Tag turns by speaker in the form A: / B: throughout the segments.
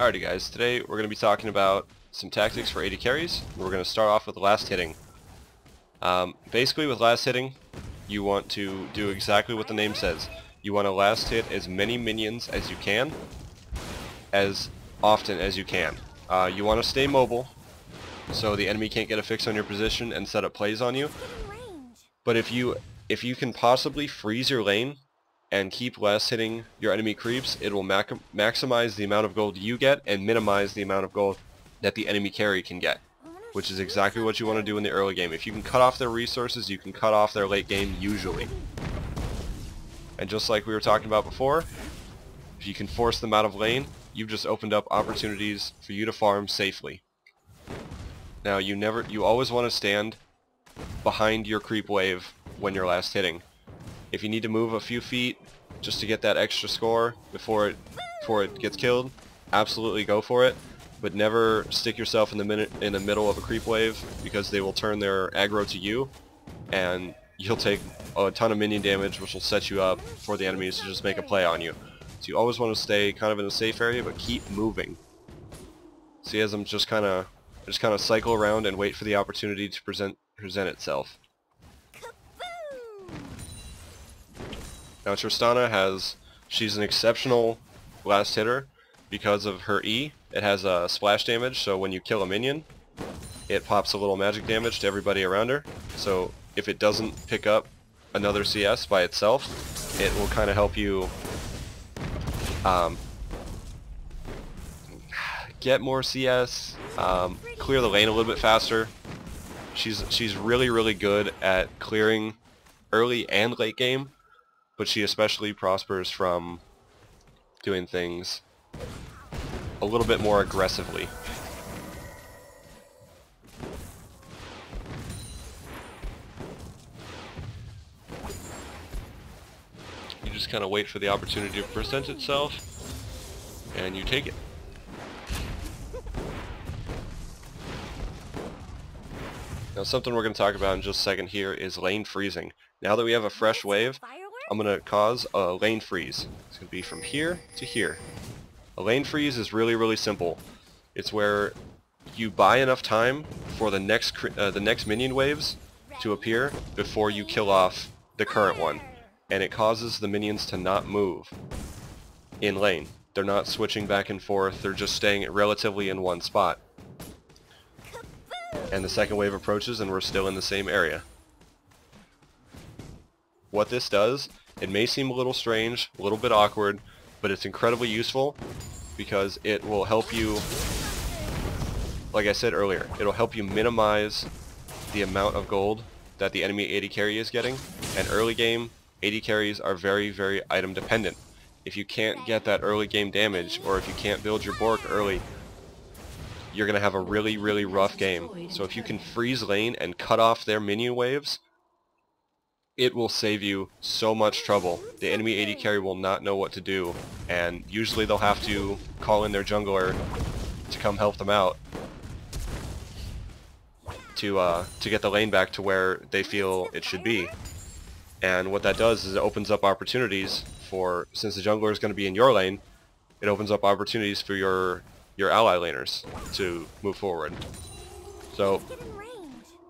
A: Alrighty guys, today we're going to be talking about some tactics for AD carries. We're going to start off with last hitting. Basically with last hitting, you want to do exactly what the name says. You want to last hit as many minions as you can, as often as you can. You want to stay mobile, so the enemy can't get a fix on your position and set up plays on you. But if you can possibly freeze your lane and keep last hitting your enemy creeps, it will maximize the amount of gold you get and minimize the amount of gold that the enemy carry can get, which is exactly what you want to do in the early game. If you can cut off their resources, you can cut off their late game usually. And just like we were talking about before, if you can force them out of lane, you've just opened up opportunities for you to farm safely. Now you always want to stand behind your creep wave when you're last hitting. If you need to move a few feet just to get that extra score before it gets killed, absolutely go for it. But never stick yourself in the middle of a creep wave, because they will turn their aggro to you, and you'll take a ton of minion damage, which will set you up for the enemies to just make a play on you. So you always want to stay kind of in a safe area, but keep moving. See, as I'm just kind of cycle around and wait for the opportunity to present itself. Now Tristana she's an exceptional last hitter because of her E. It has a splash damage, so when you kill a minion, it pops a little magic damage to everybody around her. So if it doesn't pick up another CS by itself, it will kind of help you get more CS, clear the lane a little bit faster. She's really good at clearing early and late game, but she especially prospers from doing things a little bit more aggressively. You just kind of wait for the opportunity to present itself, and you take it. Now something we're going to talk about in just a second here is lane freezing. Now that we have a fresh wave, I'm going to cause a lane freeze. It's going to be from here to here. A lane freeze is really simple. It's where you buy enough time for the next minion waves to appear before you kill off the current one, and it causes the minions to not move in lane. They're not switching back and forth, they're just staying relatively in one spot. And the second wave approaches and we're still in the same area. What this does, it may seem a little strange, a little bit awkward, but it's incredibly useful because it will help you, like I said earlier, it'll help you minimize the amount of gold that the enemy AD carry is getting. And early game, AD carries are very item dependent. If you can't get that early game damage, or if you can't build your Bork early, you're going to have a really rough game. So if you can freeze lane and cut off their minion waves, it will save you so much trouble. The enemy AD carry will not know what to do, and usually they'll have to call in their jungler to come help them out to get the lane back to where they feel it should be. And what that does is it opens up opportunities for, since the jungler is going to be in your lane, it opens up opportunities for your ally laners to move forward. So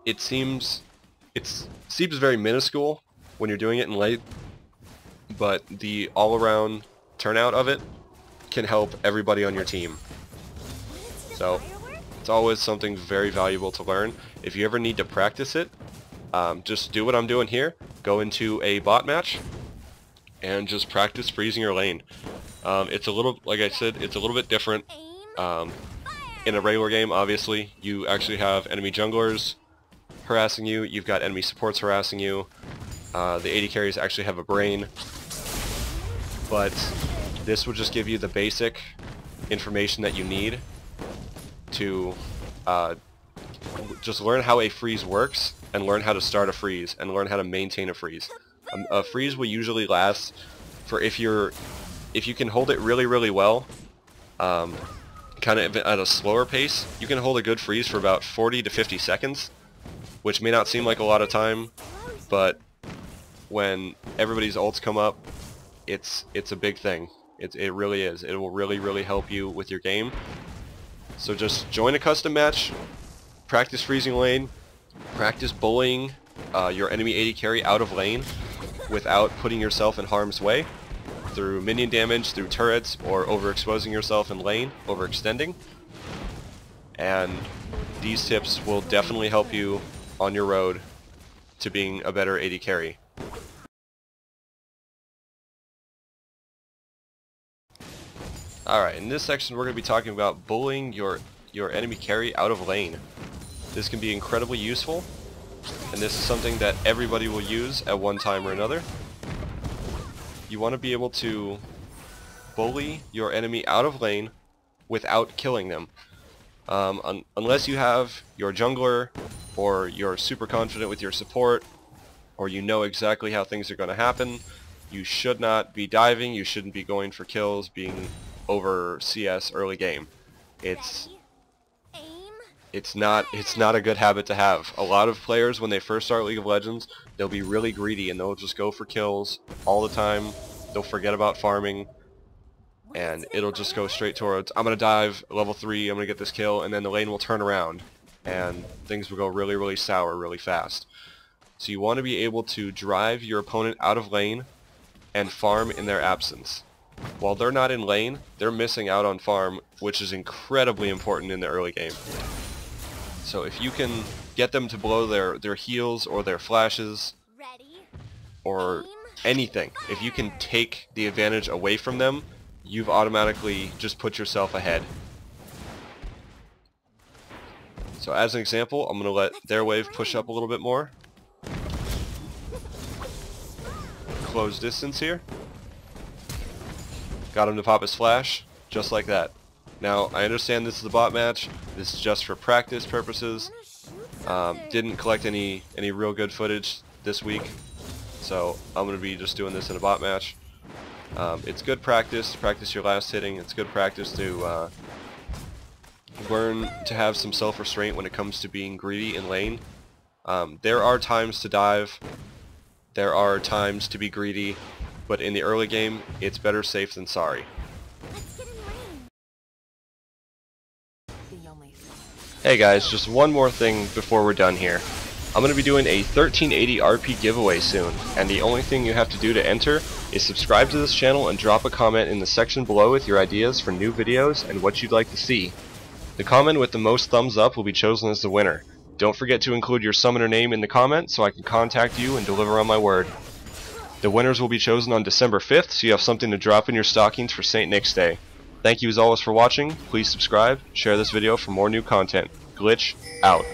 A: it seems very minuscule when you're doing it in late, but the all-around turnout of it can help everybody on your team. So it's always something very valuable to learn. If you ever need to practice it, just do what I'm doing here. Go into a bot match and just practice freezing your lane. It's a little, like I said, it's a little bit different. In a regular game, obviously, you actually have enemy junglers harassing you, you've got enemy supports harassing you, the AD carries actually have a brain, but this will just give you the basic information that you need to just learn how a freeze works, and learn how to start a freeze, and learn how to maintain a freeze. A freeze will usually last for, if you can hold it really well, kind of at a slower pace, you can hold a good freeze for about 40 to 50 seconds, which may not seem like a lot of time, but when everybody's ults come up, it's a big thing. It really is. It will really help you with your game. So just join a custom match, practice freezing lane, practice bullying your enemy AD carry out of lane without putting yourself in harm's way through minion damage, through turrets, or overexposing yourself in lane, overextending. And these tips will definitely help you on your road to being a better AD carry. Alright, in this section we're going to be talking about bullying your enemy carry out of lane. This can be incredibly useful, and this is something that everybody will use at one time or another. You want to be able to bully your enemy out of lane without killing them. Unless you have your jungler, or you're super confident with your support, or you know exactly how things are going to happen, you should not be diving, you shouldn't be going for kills, being over CS early game. It's not a good habit to have. A lot of players, when they first start League of Legends, they'll be really greedy and they'll just go for kills all the time. They'll forget about farming, and it'll just go straight towards, I'm gonna dive level 3, I'm gonna get this kill, and then the lane will turn around and things will go really sour really fast. So you want to be able to drive your opponent out of lane and farm in their absence. While they're not in lane, they're missing out on farm, which is incredibly important in the early game. So if you can get them to blow their heals or their flashes or anything, if you can take the advantage away from them, you've automatically just put yourself ahead. So as an example, I'm going to let their wave push up a little bit more. Close distance here. Got him to pop his flash, just like that. Now, I understand this is a bot match. This is just for practice purposes. Didn't collect any real good footage this week, so I'm going to be just doing this in a bot match. It's good practice to practice your last hitting. It's good practice to learn to have some self-restraint when it comes to being greedy in lane. There are times to dive. There are times to be greedy. But in the early game, it's better safe than sorry. Hey guys, just one more thing before we're done here. I'm going to be doing a 1380 RP giveaway soon, and the only thing you have to do to enter is subscribe to this channel and drop a comment in the section below with your ideas for new videos and what you'd like to see. The comment with the most thumbs up will be chosen as the winner. Don't forget to include your summoner name in the comment so I can contact you and deliver on my word. The winners will be chosen on December 5th, so you have something to drop in your stockings for St. Nick's Day. Thank you as always for watching. Please subscribe, share this video for more new content. Glitch, out.